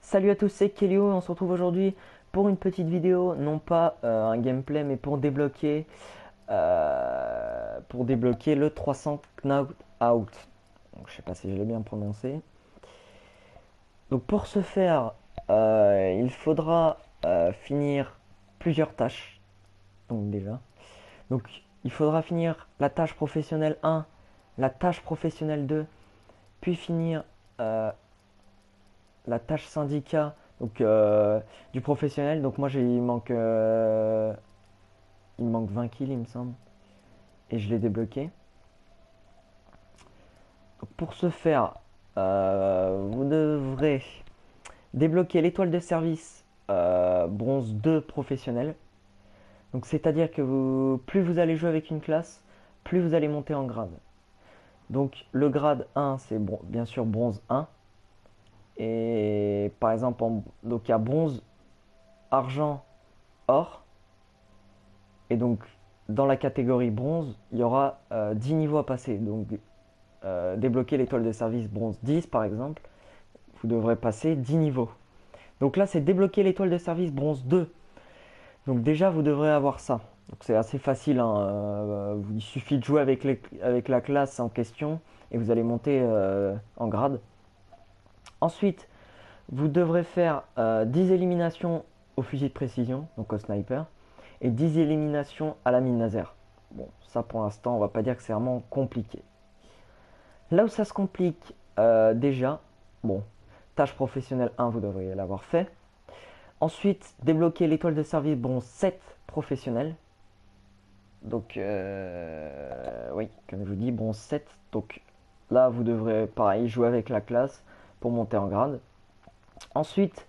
Salut à tous, c'est Kelio et on se retrouve aujourd'hui pour une petite vidéo, non pas un gameplay, mais pour débloquer le 300 Knocked Out. Donc, je sais pas si je l'ai bien prononcé. Donc pour ce faire, il faudra finir plusieurs tâches. Donc déjà, donc il faudra finir la tâche professionnelle 1, la tâche professionnelle 2, puis finir euh, la tâche syndicat du professionnel. Donc moi il me manque 20 kills il me semble et je l'ai débloqué. Donc pour ce faire, vous devrez débloquer l'étoile de service bronze 2 professionnel. Donc c'est-à-dire que plus vous allez jouer avec une classe, plus vous allez monter en grade. Donc le grade 1 c'est bien sûr bronze 1. Et par exemple, donc il y a bronze, argent, or. Et donc, dans la catégorie bronze, il y aura 10 niveaux à passer. Donc, débloquer l'étoile de service bronze 10, par exemple, vous devrez passer 10 niveaux. Donc là, c'est débloquer l'étoile de service bronze 2. Donc déjà, vous devrez avoir ça. Donc c'est assez facile, hein. Il suffit de jouer avec la classe en question et vous allez monter en grade. Ensuite, vous devrez faire 10 éliminations au fusil de précision, donc au sniper, et 10 éliminations à la mine laser. Bon, ça pour l'instant, on va pas dire que c'est vraiment compliqué. Là où ça se complique déjà, bon, tâche professionnelle 1, vous devriez l'avoir fait. Ensuite, débloquer l'étoile de service bronze 7 professionnel. Donc, oui, comme je vous dis, bronze 7. Donc là, vous devrez, pareil, jouer avec la classe pour monter en grade. Ensuite,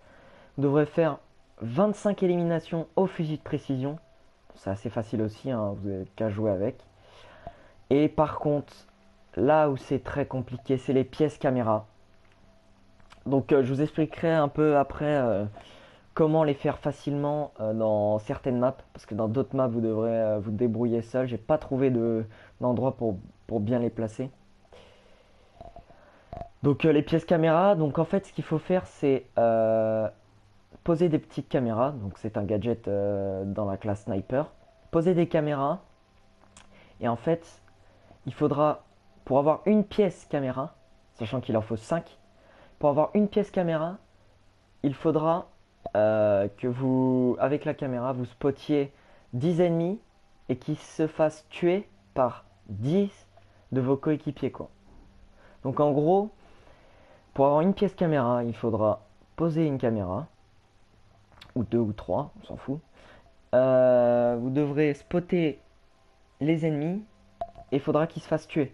vous devrez faire 25 éliminations au fusil de précision. C'est assez facile aussi, hein, vous n'avez qu'à jouer avec. Et par contre, là où c'est très compliqué, c'est les pièces caméra. Donc je vous expliquerai un peu après comment les faire facilement dans certaines maps. Parce que dans d'autres maps, vous devrez vous débrouiller seul. J'ai pas trouvé d'endroit pour bien les placer. Donc les pièces caméra, donc en fait ce qu'il faut faire c'est poser des petites caméras. Donc c'est un gadget dans la classe sniper. Poser des caméras. Et en fait, il faudra, pour avoir une pièce caméra, sachant qu'il en faut 5, pour avoir une pièce caméra, il faudra que vous, avec la caméra, vous spottiez 10 ennemis et qu'ils se fassent tuer par 10 de vos coéquipiers, quoi. Donc en gros, pour avoir une pièce caméra, il faudra poser une caméra, ou deux ou trois, on s'en fout. Vous devrez spotter les ennemis et il faudra qu'ils se fassent tuer.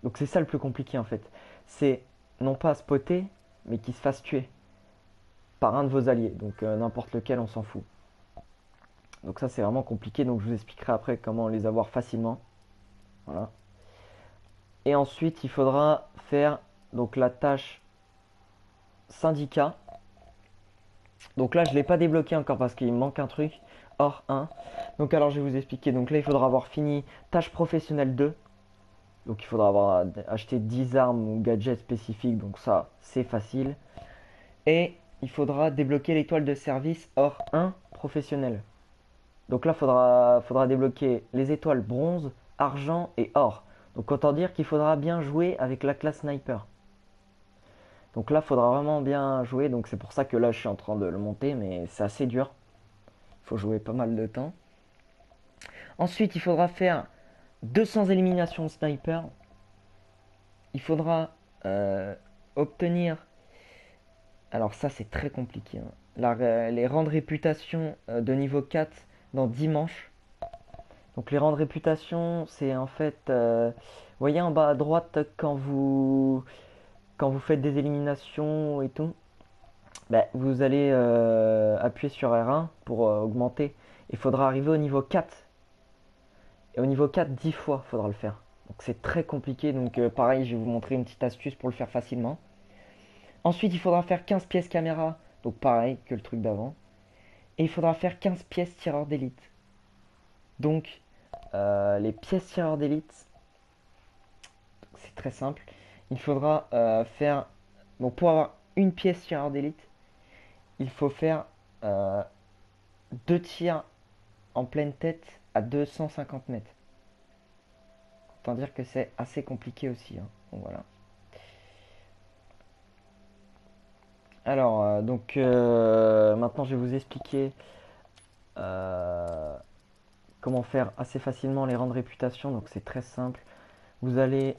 Donc c'est ça le plus compliqué en fait. C'est non pas spotter, mais qu'ils se fassent tuer par un de vos alliés. Donc n'importe lequel, on s'en fout. Donc ça c'est vraiment compliqué. Donc je vous expliquerai après comment les avoir facilement. Voilà. Et ensuite il faudra faire donc la tâche syndicat. Donc là je ne l'ai pas débloqué encore parce qu'il me manque un truc. Or 1. Donc alors je vais vous expliquer. Donc là il faudra avoir fini tâche professionnelle 2. Donc il faudra avoir acheté 10 armes ou gadgets spécifiques. Donc ça c'est facile. Et il faudra débloquer l'étoile de service or 1 professionnel. Donc là, faudra débloquer les étoiles bronze, argent et or. Donc autant dire qu'il faudra bien jouer avec la classe sniper. Donc là, il faudra vraiment bien jouer. Donc c'est pour ça que là, je suis en train de le monter, mais c'est assez dur. Il faut jouer pas mal de temps. Ensuite, il faudra faire 200 éliminations sniper. Il faudra obtenir. Alors ça, c'est très compliqué, hein. Les rangs de réputation de niveau 4 dans 10 manches. Donc les rangs de réputation, c'est en fait, vous voyez en bas à droite quand vous faites des éliminations et tout, bah, vous allez appuyer sur R1 pour augmenter. Il faudra arriver au niveau 4. Et au niveau 4, 10 fois, il faudra le faire. Donc c'est très compliqué. Donc pareil, je vais vous montrer une petite astuce pour le faire facilement. Ensuite, il faudra faire 15 pièces caméra. Donc pareil que le truc d'avant. Et il faudra faire 15 pièces tireur d'élite. Donc les pièces tireur d'élite, c'est très simple. Il faudra faire. Donc pour avoir une pièce tireur d'élite, il faut faire euh, 2 tirs en pleine tête à 250 mètres. Autant dire que c'est assez compliqué aussi, hein. Donc voilà. Alors, maintenant je vais vous expliquer euh, comment faire assez facilement les rangs de réputation. Donc c'est très simple. Vous allez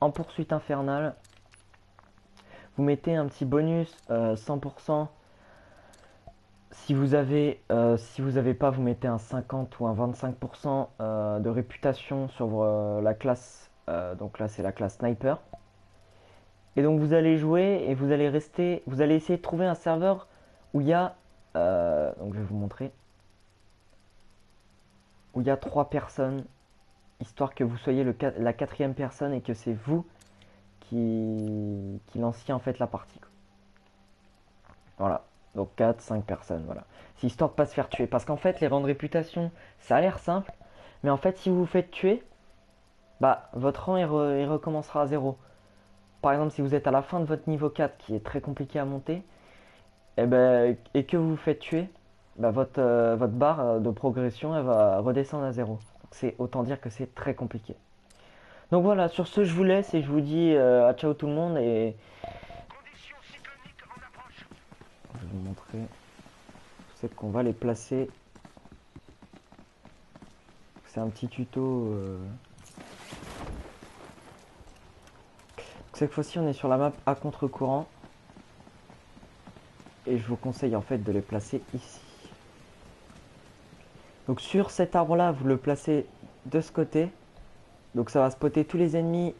en poursuite infernale, vous mettez un petit bonus 100%. Si vous avez pas, vous mettez un 50 ou un 25% de réputation sur la classe. Donc là, c'est la classe sniper. Et donc vous allez jouer et vous allez rester. Vous allez essayer de trouver un serveur où il y a. Donc je vais vous montrer. Où il y a 3 personnes, histoire que vous soyez la quatrième personne et que c'est vous qui lanciez en fait la partie. Voilà. Donc 4, 5 personnes, voilà. C'est histoire de pas se faire tuer. Parce qu'en fait, les rangs de réputation, ça a l'air simple. Mais en fait, si vous vous faites tuer, bah votre rang il recommencera à zéro. Par exemple, si vous êtes à la fin de votre niveau 4, qui est très compliqué à monter, et que vous vous faites tuer, bah votre barre de progression, elle va redescendre à zéro. Donc c'est autant dire que c'est très compliqué. Donc voilà, sur ce, je vous laisse et je vous dis à ciao tout le monde. Et je vais vous montrer. C'est qu'on va les placer. C'est un petit tuto. Cette fois-ci, on est sur la map à contre-courant. Et je vous conseille en fait de les placer ici. Donc sur cet arbre là, vous le placez de ce côté. Donc ça va spotter tous les ennemis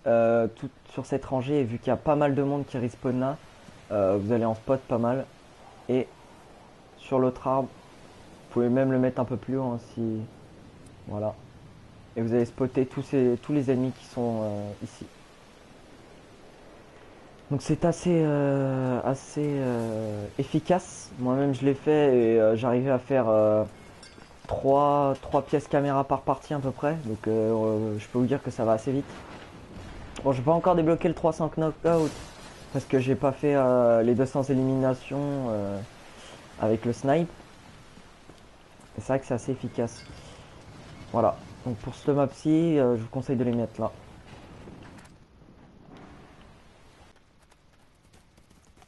sur cette rangée. Et vu qu'il y a pas mal de monde qui respawn là, vous allez en spot pas mal. Et sur l'autre arbre, vous pouvez même le mettre un peu plus haut hein, si... Voilà. Et vous allez spotter tous les ennemis qui sont ici. Donc c'est assez efficace. Moi-même je l'ai fait et j'arrivais à faire 3 pièces caméra par partie à peu près. Donc je peux vous dire que ça va assez vite. Bon, je vais pas encore débloquer le 300 knockout parce que j'ai pas fait les 200 éliminations avec le snipe. C'est vrai que c'est assez efficace. Voilà. Donc pour ce map-ci, je vous conseille de les mettre là.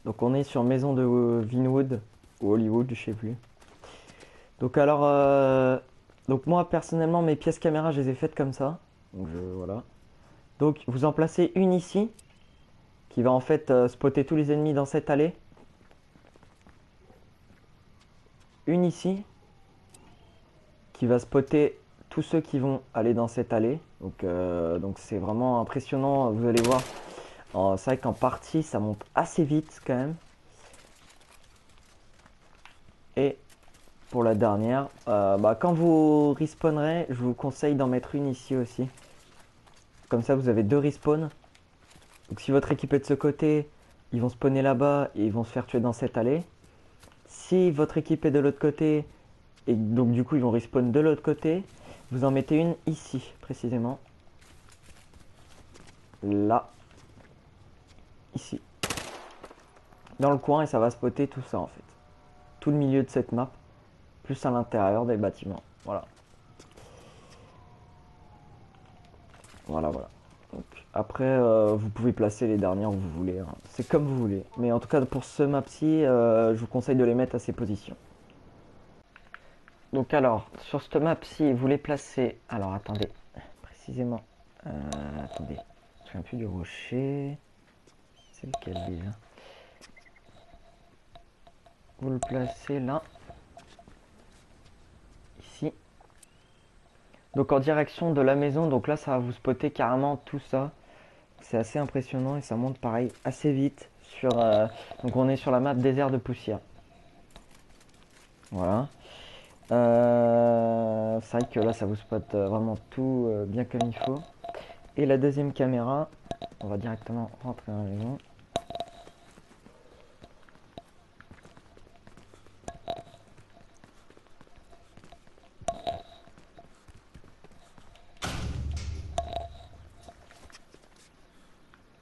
Donc on est sur maison de Vinwood ou Hollywood, je sais plus. Donc alors, donc moi personnellement mes pièces caméra je les ai faites comme ça. Donc voilà. Donc vous en placez une ici qui va en fait spotter tous les ennemis dans cette allée. Une ici qui va spotter tous ceux qui vont aller dans cette allée. Donc c'est vraiment impressionnant. Vous allez voir. C'est vrai qu'en partie ça monte assez vite quand même. Et pour la dernière, quand vous respawnerez, je vous conseille d'en mettre une ici aussi. Comme ça vous avez 2 respawns. Donc si votre équipe est de ce côté, ils vont spawner là-bas et ils vont se faire tuer dans cette allée. Si votre équipe est de l'autre côté, et donc du coup ils vont respawn de l'autre côté, vous en mettez une ici précisément. Là. Ici. Dans le coin et ça va spotter tout ça en fait. Tout le milieu de cette map. Plus à l'intérieur des bâtiments. Voilà. Voilà. Donc, après, vous pouvez placer les dernières où vous voulez. Hein. C'est comme vous voulez. Mais en tout cas, pour ce map-ci, je vous conseille de les mettre à ces positions. Donc alors, sur cette map-ci, vous les placez... Alors, attendez. Précisément. Attendez. Je me souviens plus du rocher. C'est lequel déjà? Vous le placez là. Ici. Donc en direction de la maison. Donc là, ça va vous spotter carrément tout ça. C'est assez impressionnant et ça monte pareil assez vite. Donc on est sur la map désert de poussière. Voilà. C'est vrai que là ça vous spot vraiment tout bien comme il faut. Et la deuxième caméra, on va directement rentrer dans la maison.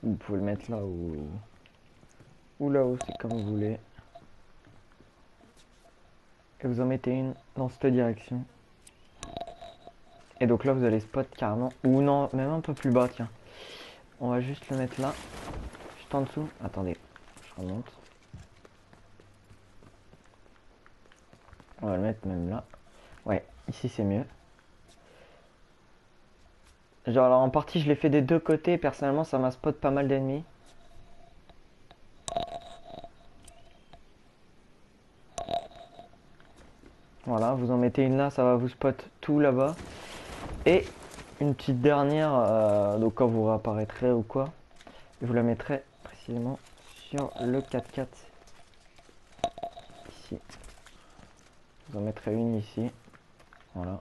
Vous pouvez le mettre là ou là-haut, c'est comme vous voulez. et vous en mettez une dans cette direction. Et donc là vous allez spot carrément, ou non, même un peu plus bas, tiens. On va juste le mettre là, juste en dessous. Attendez, je remonte. On va le mettre même là. Ouais, ici c'est mieux. Genre alors en partie je l'ai fait des deux côtés, personnellement ça m'a spot pas mal d'ennemis. Voilà, vous en mettez une là, ça va vous spot tout là-bas. Et une petite dernière, donc quand vous réapparaîtrez ou quoi, vous la mettrez précisément sur le 4x4 ici. Vous en mettrez une ici. Voilà.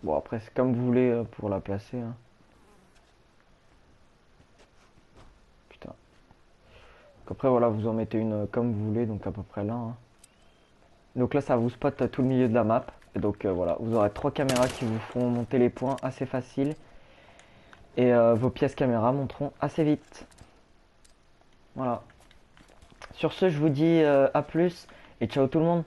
Bon après c'est comme vous voulez pour la placer. Hein. Putain. Donc après voilà, vous en mettez une comme vous voulez, donc à peu près là. Hein. Donc là ça vous spot tout le milieu de la map. Et donc voilà, vous aurez 3 caméras qui vous font monter les points assez facile. Et vos pièces caméra monteront assez vite. Voilà. Sur ce, je vous dis à plus et ciao tout le monde.